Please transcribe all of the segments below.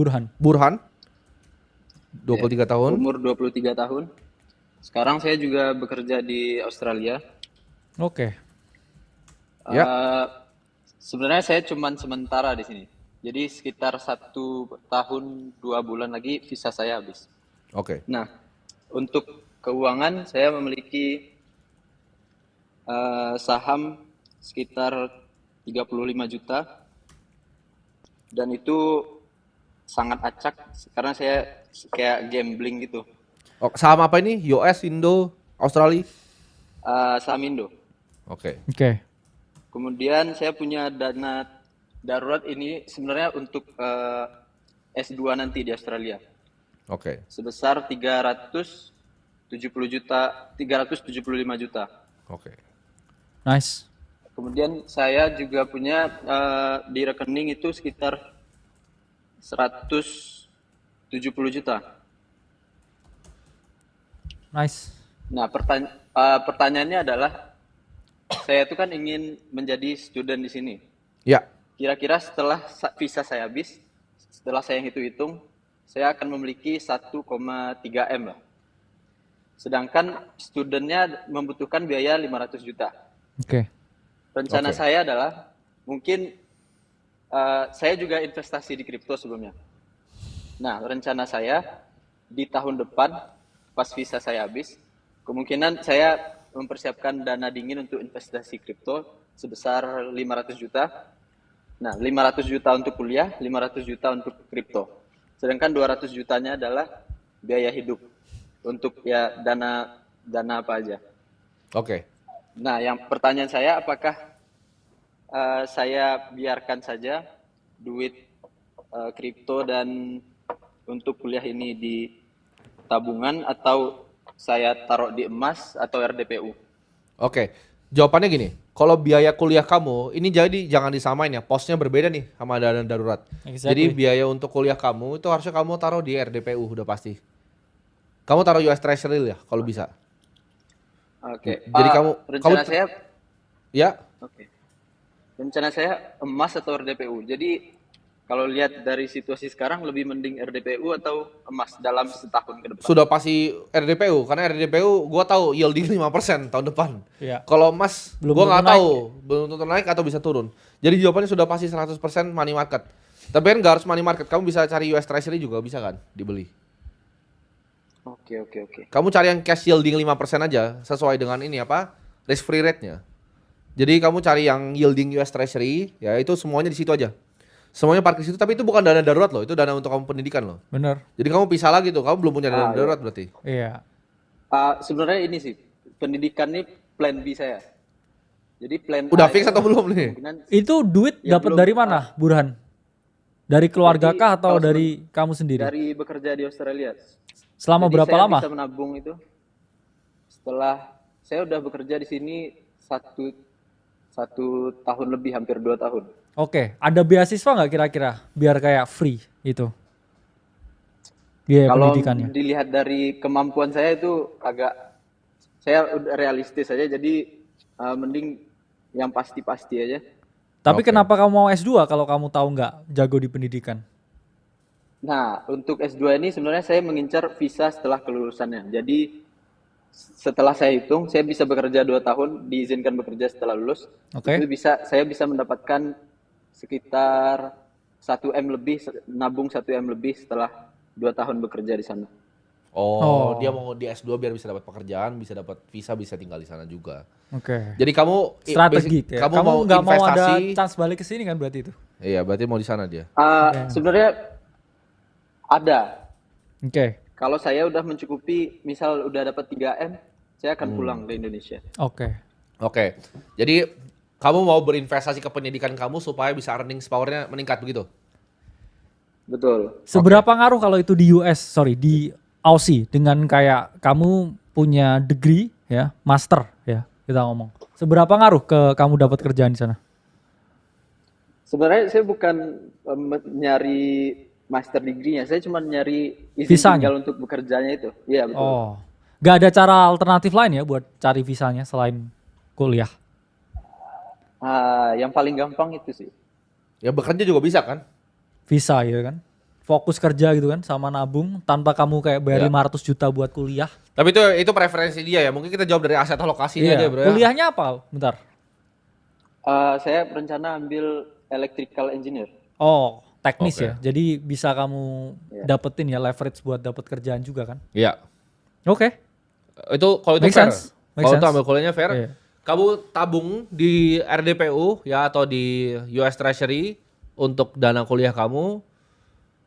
Burhan. Burhan, 23 tahun. Umur 23 tahun. Sekarang saya juga bekerja di Australia. Oke. Ya. Sebenarnya saya cuman sementara di sini. Jadi sekitar 1 tahun 2 bulan lagi visa saya habis. Oke. Nah, untuk keuangan saya memiliki saham sekitar 35 juta. Dan itu sangat acak karena saya kayak gambling gitu. Oh, saham apa ini? US, Indo, Australia? Saham Indo. Oke. Oke. Kemudian saya punya dana darurat ini sebenarnya untuk S2 nanti di Australia. Oke. Sebesar 375 juta. Oke. Nice. Kemudian saya juga punya di rekening itu sekitar 170 juta. Nice. Nah, pertanyaannya adalah saya itu kan ingin menjadi student di sini. Ya. Kira-kira setelah visa saya habis, setelah saya hitung-hitung, saya akan memiliki 1,3 M lah. Sedangkan studentnya membutuhkan biaya 500 juta. Oke. Rencana Oke. saya adalah mungkin saya juga investasi di kripto sebelumnya. Nah, rencana saya di tahun depan pas visa saya habis, kemungkinan saya mempersiapkan dana dingin untuk investasi kripto sebesar 500 juta. Nah, 500 juta untuk kuliah, 500 juta untuk kripto. Sedangkan 200 jutanya adalah biaya hidup untuk ya dana apa aja. Oke. Nah, yang pertanyaan saya apakah saya biarkan saja duit kripto dan untuk kuliah ini di tabungan atau saya taruh di emas atau RDPU? Oke. Jawabannya gini, kalau biaya kuliah kamu ini jadi jangan disamain ya, posnya berbeda nih sama dana darurat. Exactly. Jadi biaya untuk kuliah kamu itu harusnya kamu taruh di RDPU udah pasti. Kamu taruh US Treasury ya kalau bisa. Oke. Jadi rencana saya ya. Oke. Rencana saya emas atau RDPU. Jadi kalau lihat dari situasi sekarang lebih mending RDPU atau emas dalam setahun ke depan? Sudah pasti RDPU karena RDPU gua tahu yielding 5% tahun depan. Iya. Kalau emas Belum gua tentu nggak naik. tahu belum tentu naik atau bisa turun. Jadi jawabannya sudah pasti 100% money market. Tapi kan nggak harus money market, kamu bisa cari US Treasury juga bisa kan dibeli. Oke. Kamu cari yang cash yielding 5% aja sesuai dengan ini apa? Risk free rate-nya. Jadi kamu cari yang yielding US Treasury, ya itu semuanya di situ aja. Semuanya parkir situ, tapi itu bukan dana darurat loh, itu dana untuk kamu pendidikan loh. Bener. Jadi kamu pisah lagi tuh, kamu belum punya dana darurat berarti. Iya. Sebenarnya ini sih pendidikan ini plan B saya. Jadi plan Udah A fix itu atau belum nih? kemungkinan- Itu duit Ya, dapat belum. dari mana, Burhan? Dari keluarga Jadi, kah atau kalau dari kamu sendiri? dari bekerja di Australia. Selama Jadi berapa saya lama? bisa menabung itu setelah saya udah bekerja di sini satu tahun lebih, hampir 2 tahun. Oke, ada beasiswa nggak kira-kira biar kayak free itu biaya Kalau pendidikannya? dilihat dari kemampuan saya itu saya udah realistis aja, jadi mending yang pasti-pasti aja. Tapi Oke. kenapa kamu mau S2 kalau kamu tahu nggak jago di pendidikan? Nah, untuk S2 ini sebenarnya saya mengincar visa setelah kelulusannya. Jadi setelah saya hitung, saya bisa bekerja 2 tahun, diizinkan bekerja setelah lulus. Oke. Itu saya bisa mendapatkan sekitar 1 M lebih, nabung 1 M lebih setelah 2 tahun bekerja di sana. Oh, dia mau di S2 biar bisa dapat pekerjaan, bisa dapat visa, bisa tinggal di sana juga. Oke. Jadi kamu Strategi ya. kamu mau nggak mau ada investasi. chance balik ke sini kan berarti itu? Iya, berarti mau di sana dia. Sebenarnya ada. Oke. Kalau saya udah mencukupi, misal udah dapat 3 M, saya akan pulang ke Indonesia. Oke. Oke. Jadi kamu mau berinvestasi ke pendidikan kamu supaya bisa earnings power-nya meningkat begitu? Betul. Seberapa ngaruh kalau itu di di Aussie dengan kayak kamu punya degree ya, master ya, kita ngomong. Seberapa ngaruh ke kamu dapat kerjaan di sana? Sebenarnya saya bukan nyari master degree-nya, saya cuma nyari izin Visanya? tinggal untuk bekerjanya itu. Iya, betul. Oh. Gak ada cara alternatif lain ya buat cari visanya selain kuliah? Yang paling gampang itu sih. Ya bekerja juga bisa kan? Visa gitu kan? fokus kerja gitu kan sama nabung tanpa kamu kayak bayar Ya. 500 juta buat kuliah. Tapi itu preferensi dia ya. Mungkin kita jawab dari aset alokasinya aja, Bro. Ya. Kuliahnya apa? Bentar. Saya berencana ambil electrical engineer. Oh, teknis Oke. ya. Jadi bisa kamu dapetin ya leverage buat dapet kerjaan juga kan. Iya. Oke. Itu kalau itu Make fair. sense. Make Kalau itu sense. ambil kuliahnya fair. Iya. Kamu tabung di RDPU ya atau di US Treasury untuk dana kuliah kamu.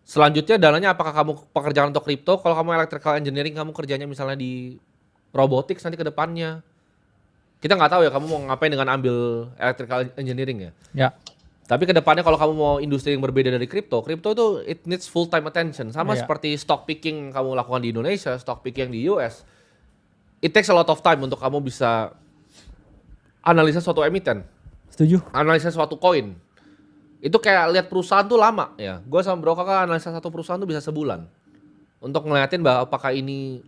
Selanjutnya dananya apakah kamu pekerjaan untuk kripto? Kalau kamu electrical engineering kamu kerjanya misalnya di robotics nanti ke depannya. Kita nggak tahu ya kamu mau ngapain dengan ambil electrical engineering ya. Ya. Tapi ke depannya kalau kamu mau industri yang berbeda dari kripto itu it needs full time attention. Sama Iya. seperti stock picking yang kamu lakukan di Indonesia, stock picking di US. It takes a lot of time untuk kamu bisa analisa suatu emiten, Setuju? analisa suatu koin. Itu kayak lihat perusahaan tuh lama ya. Gue sama Bro Kakak analisa satu perusahaan tuh bisa sebulan. Untuk ngeliatin bahwa apakah ini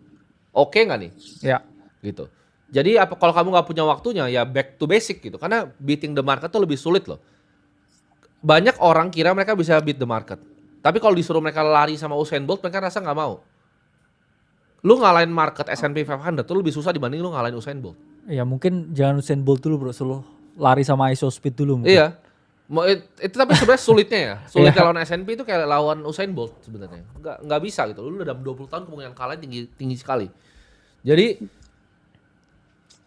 oke nggak nih Ya. gitu. Jadi kalau kamu nggak punya waktunya ya back to basic gitu. Karena beating the market tuh lebih sulit loh. Banyak orang kira mereka bisa beat the market. Tapi kalau disuruh mereka lari sama Usain Bolt mereka rasa nggak mau. Lu ngalahin market S&P 500 tuh lebih susah dibanding lu ngalahin Usain Bolt. Ya mungkin jangan Usain Bolt dulu bro, suruh lari sama ISO speed dulu mungkin. Iya. Itu tapi sebenarnya sulitnya ya. Sulitnya lawan S&P itu kayak lawan Usain Bolt sebenarnya. Nggak bisa gitu. Lu udah dalam 20 tahun kemungkinan kalah tinggi sekali. Jadi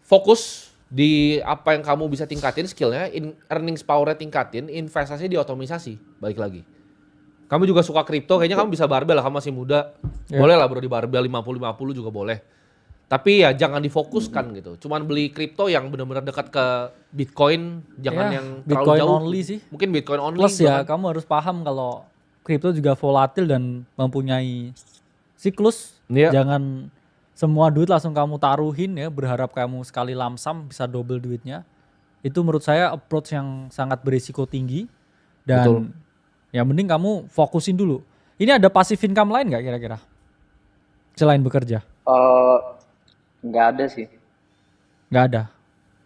fokus di apa yang kamu bisa tingkatin skillnya, earnings power-nya tingkatin, investasi di otomisasi, balik lagi. Kamu juga suka kripto, kayaknya kamu bisa barbel lah, kamu masih muda. Ya. Boleh lah bro di barbel 50-50 juga boleh. Tapi ya jangan difokuskan gitu. Cuman beli kripto yang benar-benar dekat ke Bitcoin, jangan Ya, yang terlalu Bitcoin jauh. only sih. Mungkin Bitcoin only. Plus juga ya kan. kamu harus paham kalau kripto juga volatil dan mempunyai siklus. Iya. Jangan semua duit langsung kamu taruhin ya, berharap kamu sekali lamsam bisa double duitnya. Itu menurut saya approach yang sangat berisiko tinggi. Dan Betul. ya mending kamu fokusin dulu. Ini ada passive income lain nggak kira-kira? Selain bekerja? Nggak ada sih. Nggak ada.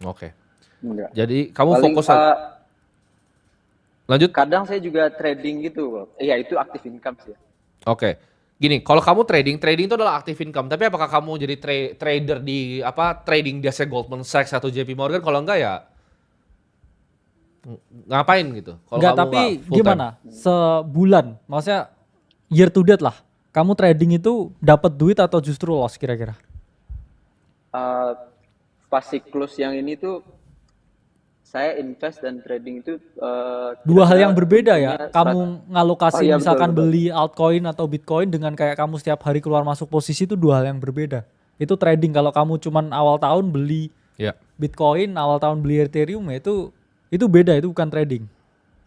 Oke. Nggak. Jadi kamu Paling, fokus aja. Lanjut. kadang saya juga trading gitu, Bro. Iya, itu active income sih. Oke. Gini, kalau kamu trading itu adalah active income. Tapi apakah kamu jadi trader di trading biasa Goldman Sachs atau JP Morgan? Kalau enggak ya ngapain gitu? Kalau Enggak, kamu tapi nggak full gimana? Sebulan, maksudnya year to date lah. Kamu trading itu dapat duit atau justru loss kira-kira? Pas siklus yang ini tuh saya invest dan trading itu Dua hal kira-kira yang berbeda ya. untungnya Kamu ngalokasi Oh iya, misalkan betul. beli altcoin atau bitcoin dengan kayak kamu setiap hari keluar masuk posisi itu dua hal yang berbeda. Itu trading. Kalau kamu cuman awal tahun beli Ya. bitcoin, awal tahun beli ethereum ya itu beda, itu bukan trading.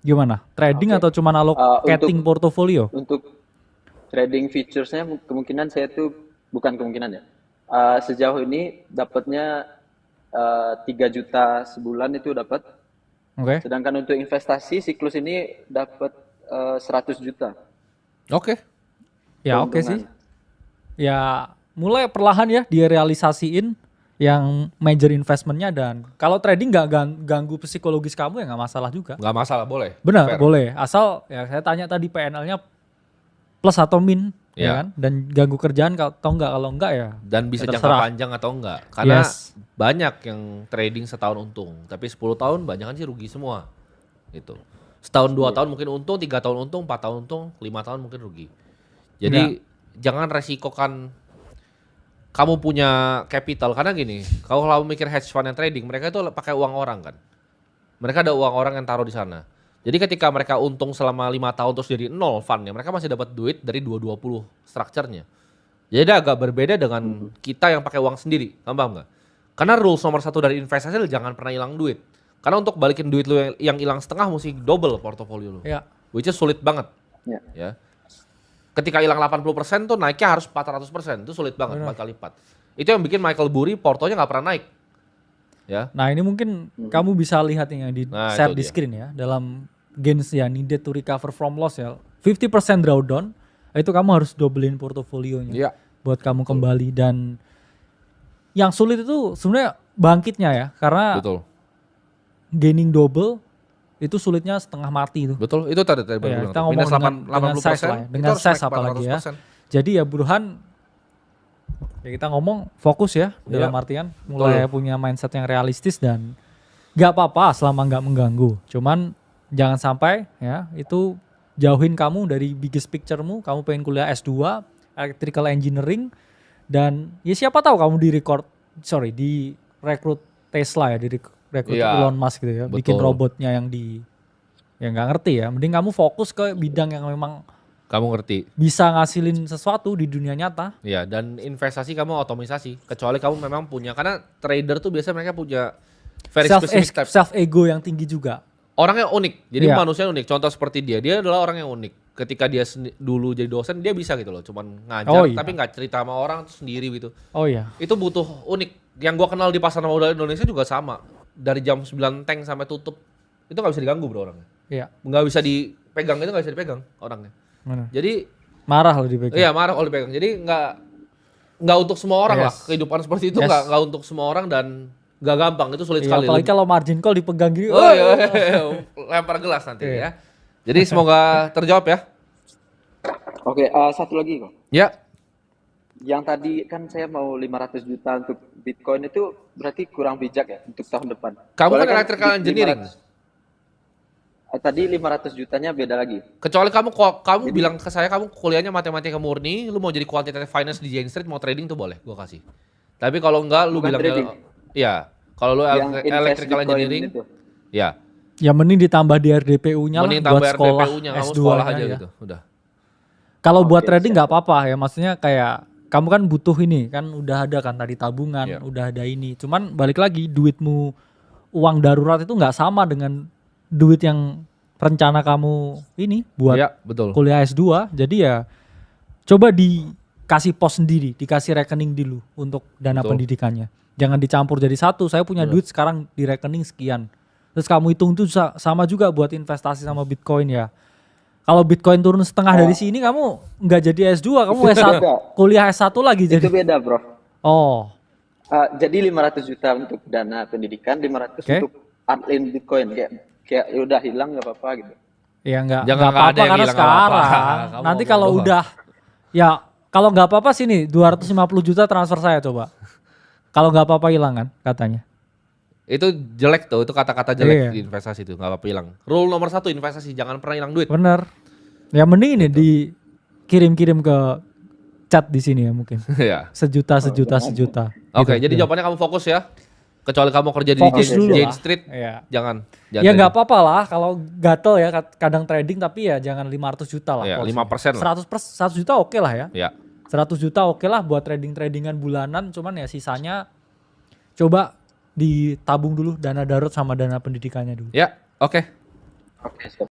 Gimana? Trading atau cuman allocating portofolio? Untuk trading featuresnya kemungkinan saya tuh bukan kemungkinan ya. Sejauh ini dapatnya 3 juta sebulan itu dapat. Oke. Sedangkan untuk investasi siklus ini dapat 100 juta. Oke. Ya oke keuntungan. sih. Ya mulai perlahan ya dia realisasiin yang major investmentnya, dan kalau trading nggak ganggu psikologis kamu ya nggak masalah juga. Nggak masalah, boleh. Benar, Fair. boleh. Asal ya saya tanya tadi PNL-nya plus atau min, Ya. ya kan? Dan ganggu kerjaan atau enggak, kalau enggak ya. Dan bisa Ya jangka terserah. panjang atau enggak. Karena Yes. banyak yang trading setahun untung. Tapi 10 tahun banyak kan sih rugi semua. Gitu. Setahun 2 tahun mungkin untung, 3 tahun untung, 4 tahun untung, 5 tahun mungkin rugi. Jadi jangan resikokan kamu punya capital. Karena gini, kalau kamu mikir hedge fund yang trading, mereka itu pakai uang orang kan. Mereka ada uang orang yang taruh di sana. Jadi ketika mereka untung selama 5 tahun terus jadi 0 fundnya, mereka masih dapat duit dari 220 structure-nya. Jadi agak berbeda dengan kita yang pakai uang sendiri, kamu paham nggak? Karena rules nomor 1 dari investasi adalah jangan pernah hilang duit. Karena untuk balikin duit lu yang hilang setengah mesti double portofolio lu. Ya. Which is sulit banget. Ya. Ya. Ketika hilang 80% tuh naiknya harus 400%. Itu sulit banget, 4 kali lipat. Itu yang bikin Michael Burry portonya nggak pernah naik. Ya. Nah ini mungkin kamu bisa lihat yang di Nah, share itu di dia. screen ya, dalam gains ya needed to recover from loss ya. 50% drawdown, itu kamu harus doublein portofolionya Iya. buat kamu kembali. Dan yang sulit itu sebenarnya bangkitnya ya, karena Betul. gaining double itu sulitnya setengah mati itu. Betul, itu tadi baru Ya, bilang. kita tuh. ngomong Minus dengan size lah ya, dengan size apalagi ya. Jadi ya Burhan, ya kita ngomong fokus ya dalam artian mulai punya mindset yang realistis dan gak apa-apa selama gak mengganggu. Cuman jangan sampai ya itu jauhin kamu dari biggest picture-mu, kamu pengen kuliah S2, electrical engineering, dan ya siapa tahu kamu direkrut Tesla ya, direkrut Elon Musk gitu ya, bikin robotnya yang nggak ngerti ya. Mending kamu fokus ke bidang yang memang kamu ngerti bisa ngasilin sesuatu di dunia nyata. Iya, dan investasi kamu otomisasi, kecuali kamu memang punya, karena trader tuh biasanya mereka punya very specific type. Self ego yang tinggi juga. Orangnya unik, jadi manusia unik. Contoh seperti dia adalah orang yang unik. Ketika dia dulu jadi dosen, dia bisa gitu loh, cuman ngajar, tapi nggak cerita sama orang tuh sendiri gitu. Oh iya. Itu butuh unik. Yang gua kenal di pasar modal Indonesia juga sama. Dari jam 9 tank sampai tutup, itu nggak bisa diganggu bro orangnya. Iya. Nggak bisa dipegang, itu nggak bisa dipegang orangnya. Mana? Jadi marah kalau dipegang. Iya marah kalau dipegang. Jadi nggak untuk semua orang lah. Kehidupan seperti itu nggak untuk semua orang dan nggak gampang. Itu sulit sekali. Apalagi kalau margin call dipegang gini. Lempar gelas nanti ya. Jadi semoga terjawab ya. Oke, satu lagi kok. Ya. Yang tadi kan saya mau 500 juta untuk Bitcoin itu berarti kurang bijak ya untuk tahun depan. Kamu kan electrical engineering. Tadi 500 jutanya beda lagi. Kecuali kamu bilang ke saya kamu kuliahnya matematika murni, lu mau jadi quantitative finance di Jane Street, mau trading tuh boleh, gua kasih. Tapi kalau enggak lu bilang iya, kalau lu electrical engineering ya. Ya mending ditambah di RDPU-nya lah buat sekolah RDPU-nya, kamu S2 sekolah aja gitu, udah. Kalau buat trading nggak apa-apa ya, maksudnya kayak kamu kan butuh ini kan, udah ada kan tadi tabungan, udah ada ini. Cuman balik lagi duitmu, uang darurat itu nggak sama dengan duit yang rencana kamu ini buat kuliah S2. Jadi ya coba dikasih pos sendiri, dikasih rekening dulu untuk dana pendidikannya. Jangan dicampur jadi satu. Saya punya duit sekarang di rekening sekian. Terus kamu hitung itu sama juga buat investasi sama Bitcoin ya. Kalau Bitcoin turun setengah dari sini, kamu nggak jadi S2, kamu S1, kuliah S1 lagi jadi. Itu beda bro. Oh. Jadi 500 juta untuk dana pendidikan, 500 untuk adlin Bitcoin. Kayak udah hilang nggak apa-apa gitu. Ya nggak apa-apa karena sekarang. Nanti kalau udah, ya kalau nggak apa-apa sini 250 juta transfer saya coba. Kalau nggak apa-apa hilang kan katanya. Itu jelek tuh, itu kata-kata jelek di investasi itu, nggak apa-apa hilang. Rule nomor 1 investasi, jangan pernah hilang duit. Bener. Ya mending ini dikirim-kirim ke chat di sini ya mungkin. Sejuta. Oke, jadi jawabannya kamu fokus ya. Kecuali kamu kerja di Jane Street, jangan. Ya nggak apa-apa lah kalau gatel ya kadang trading, tapi ya jangan 500 juta lah. 5% lah. 100 juta oke lah ya. 100 juta oke lah buat tradingan bulanan, cuman ya sisanya coba ditabung dulu dana darurat sama dana pendidikannya dulu. Ya, oke. Oke, siap.